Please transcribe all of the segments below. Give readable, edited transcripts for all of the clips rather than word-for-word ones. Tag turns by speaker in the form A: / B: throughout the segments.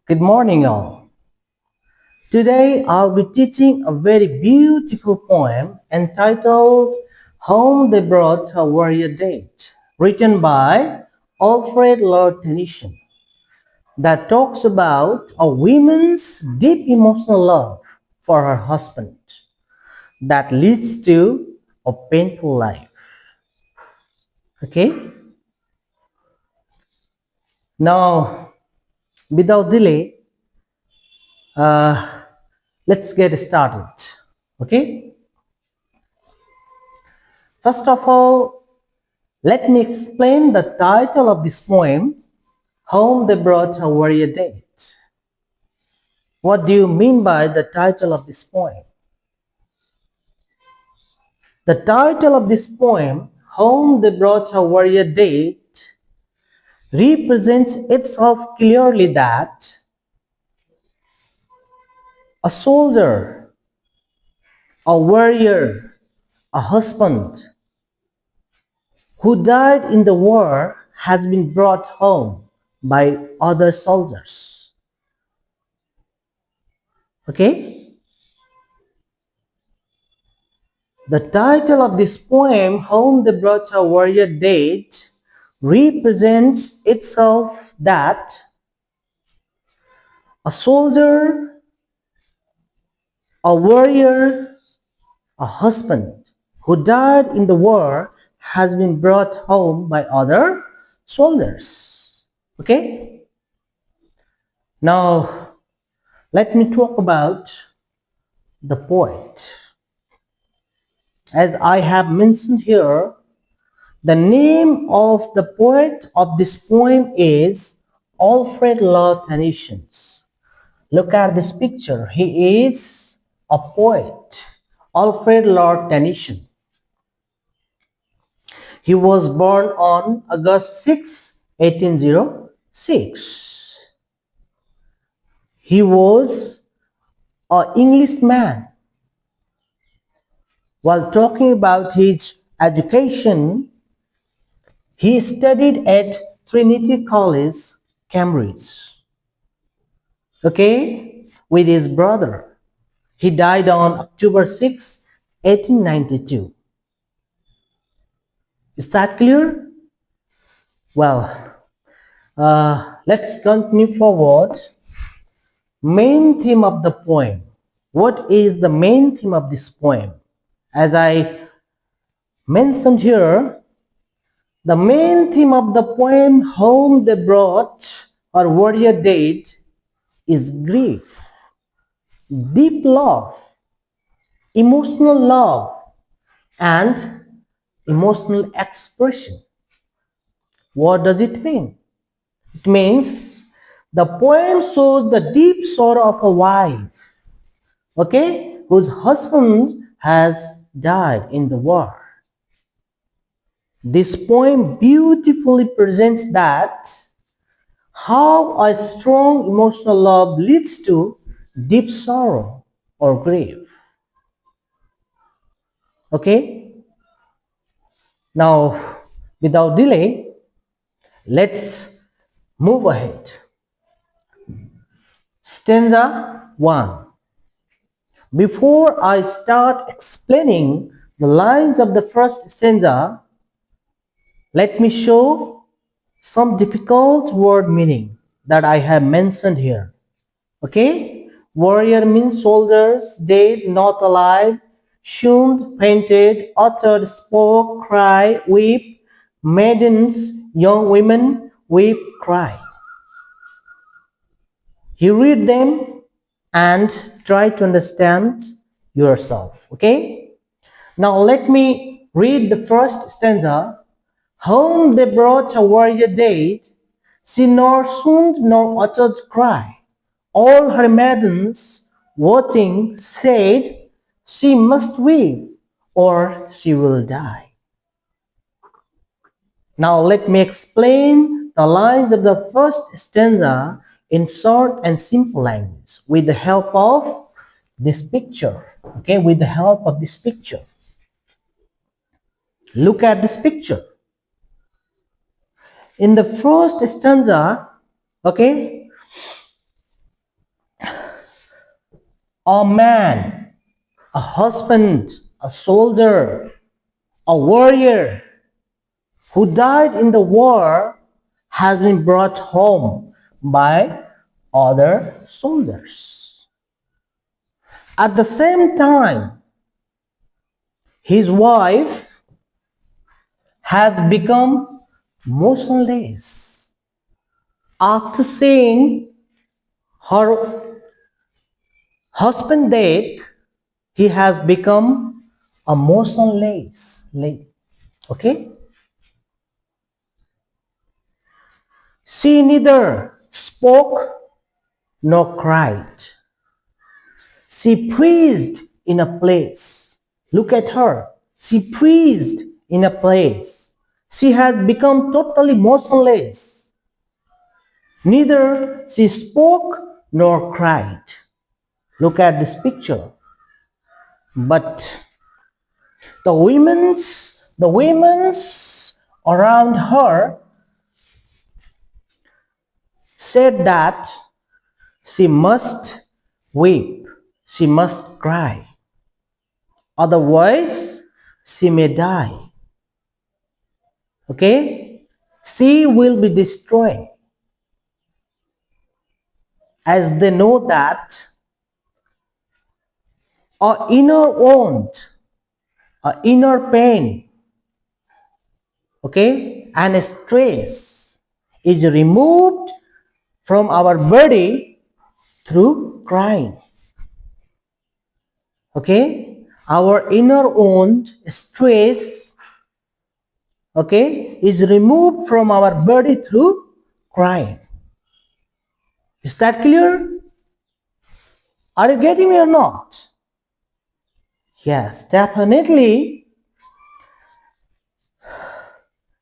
A: Good morning, all. Today I'll be teaching a very beautiful poem entitled Home They Brought a Warrior Date, written by Alfred Tennyson, that talks about a woman's deep emotional love for her husband that leads to a painful life. Okay? Now, without delay, uh, let's get started. Okay? First of all, let me explain the title of this poem, Home They Brought a Warrior Date. What do you mean by the title of this poem? The title of this poem, Home They Brought a Warrior Date, represents itself clearly that a soldier, a warrior, a husband who died in the war has been brought home by other soldiers. Okay? The title of this poem, Home They Brought a Warrior Date, represents itself that a soldier, a warrior, a husband who died in the war has been brought home by other soldiers. Okay? Now, let me talk about the poet. As I have mentioned here, the name of the poet of this poem is Alfred Tennyson. Look at this picture. He is a poet, Alfred Tennyson. He was born on August 6, 1806. He was an Englishman. While talking about his education, he studied at Trinity College, Cambridge. Okay, with his brother. He died on October 6, 1892. Is that clear? Well, let's continue forward. Main theme of the poem. What is the main theme of this poem? As I mentioned here, the main theme of the poem, Home They Brought or Warrior Date, is grief, deep love, emotional love, and emotional expression. What does it mean? It means the poem shows the deep sorrow of a wife, okay, whose husband has died in the war. This poem beautifully presents that how a strong emotional love leads to deep sorrow or grief. Okay? Now, without delay, let's move ahead. Stanza 1. Before I start explaining the lines of the first stanza, let me show some difficult word meaning that I have mentioned here. Okay? Warrior means soldiers, dead, not alive, shunned, painted, uttered, spoke, cry, weep, maidens, young women, weep, cry. You read them and try to understand yourself. Okay? Now let me read the first stanza. Home they brought a warrior dead, she nor swooned nor uttered cry. All her maidens, watching, said, she must weep, or she will die. Now let me explain the lines of the first stanza in short and simple language with the help of this picture. Okay, with the help of this picture. Look at this picture. In the first stanza, okay, A man, a husband, a soldier, a warrior who died in the war has been brought home by other soldiers. At the same time, his wife has become motionless. After seeing her husband dead, he has become a motionless lady. Okay? She neither spoke nor cried. She praised in a place. Look at her. She praised in a place. She has become totally motionless. Neither she spoke nor cried. Look at this picture. But the women's around her said that she must weep, she must cry, otherwise she may die. Okay? She will be destroyed, as they know that our inner wound, our inner pain, okay, and stress is removed from our body through crying. Okay, our inner wound, stress, okay, is removed from our body through crying. Is that clear? Are you getting me or not? Yes, definitely.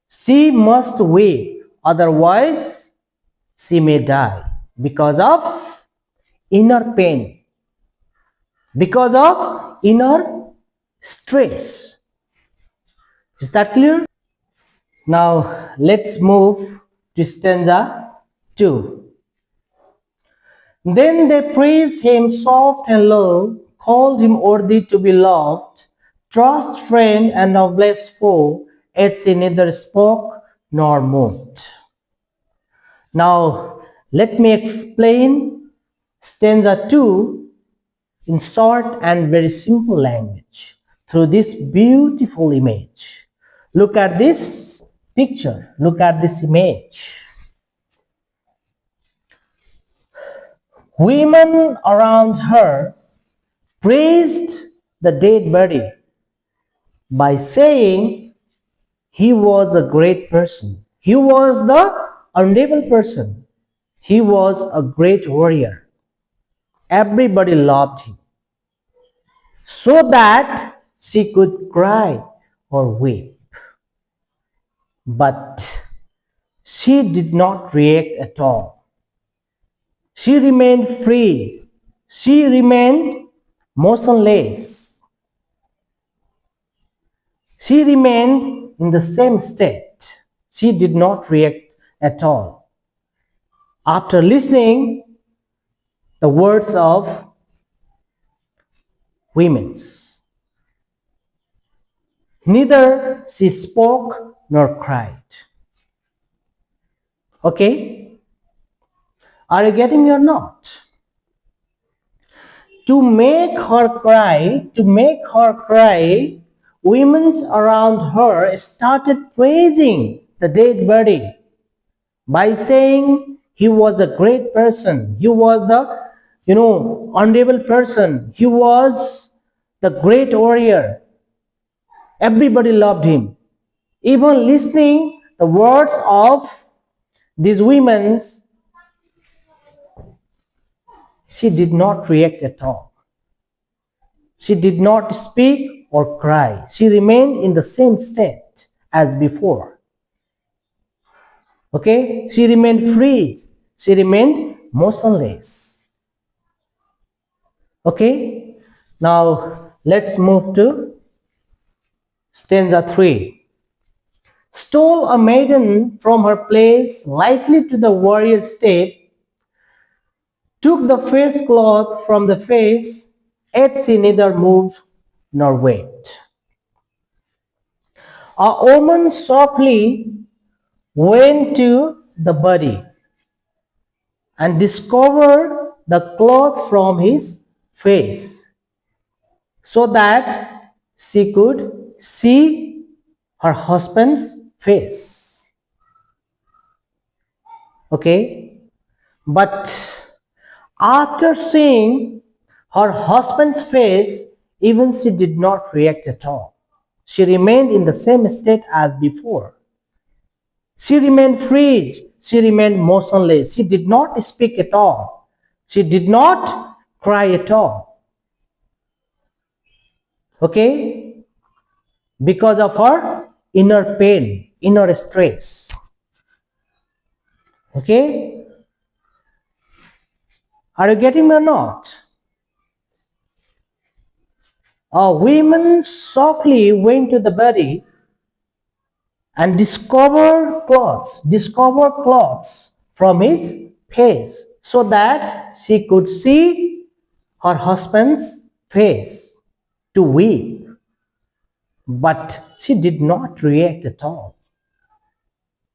A: She must weep, otherwise she may die because of inner pain, because of inner stress. Is that clear? Now let's move to stanza 2. Then they praised him soft and low, called him worthy to be loved, trust friend and noblest foe, yet she neither spoke nor moved. Now let me explain stanza 2 in short and very simple language through this beautiful image. Look at this picture, look at this image. Women around her praised the dead body by saying he was a great person. He was the honorable person. He was a great warrior. Everybody loved him, so that she could cry or weep. But she did not react at all. She remained free. She remained motionless. She remained in the same state. She did not react at all. After listening the words of women's, neither she spoke nor cried. Okay? Are you getting me or not? To make her cry, women around her started praising the dead body by saying he was a great person, he was the honorable person, he was the great warrior. Everybody loved him. Even listening the words of these women, she did not react at all. She did not speak or cry. She remained in the same state as before. Okay? She remained free. She remained motionless. Okay? Now let's move to stanza 3. Stole a maiden from her place, likely to the warrior state, took the face cloth from the face, yet she neither moved nor wept. A woman softly went to the body and discovered the cloth from his face, so that she could see her husband's face. Okay? But after seeing her husband's face, even she did not react at all. She remained in the same state as before. She remained freeze. She remained motionless. She did not speak at all. She did not cry at all. Okay? Because of her inner pain, inner stress. Okay? Are you getting me or not? A woman softly went to the body and discovered clothes from his face, so that she could see her husband's face to weep. But she did not react at all.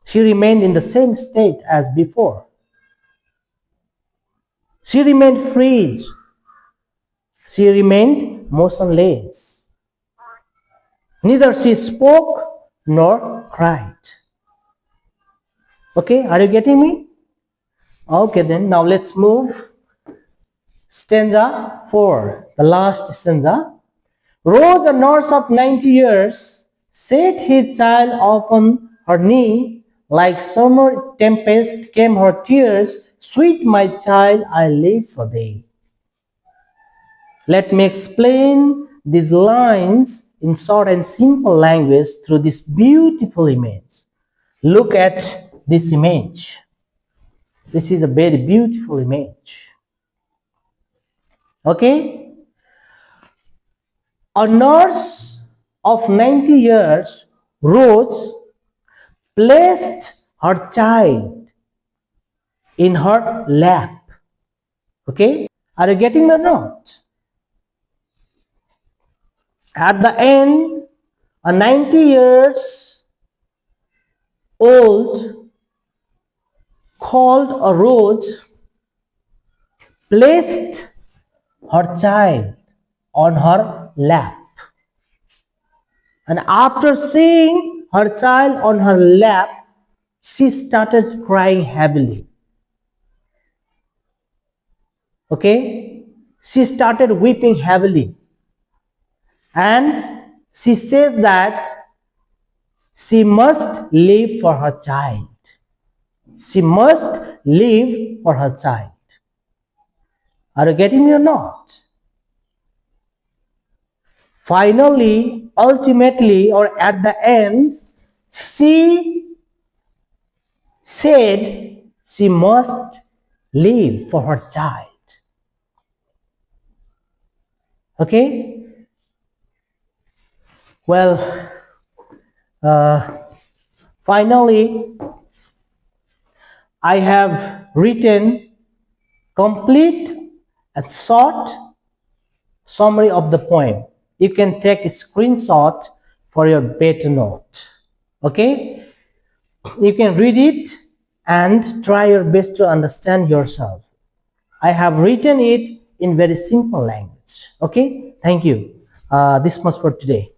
A: She remained in the same state as before. She remained freeze. She remained motionless. Neither she spoke nor cried. Okay, are you getting me? Okay, then now let's move. Stanza 4, the last stanza. Rose, a nurse of 90 years, set his child upon her knee. Like summer tempest came her tears. Sweet my child, I live for thee. Let me explain these lines in short and simple language through this beautiful image. Look at this image. This is a very beautiful image. Okay? A nurse of 90 years rose, placed her child in her lap. Okay? Are you getting me or not? At the end, a 90 years old called a rose, placed her child on her lap. And after seeing her child on her lap, she started crying heavily. Okay? She started weeping heavily. And she says that she must live for her child. She must live for her child. Are you getting me or not? Finally, ultimately, or at the end, she said she must live for her child. Okay? Well, finally, I have written complete and short summary of the poem. You can take a screenshot for your better note. Okay? You can read it and try your best to understand yourself. I have written it in very simple language. Okay? Thank you. This much for today.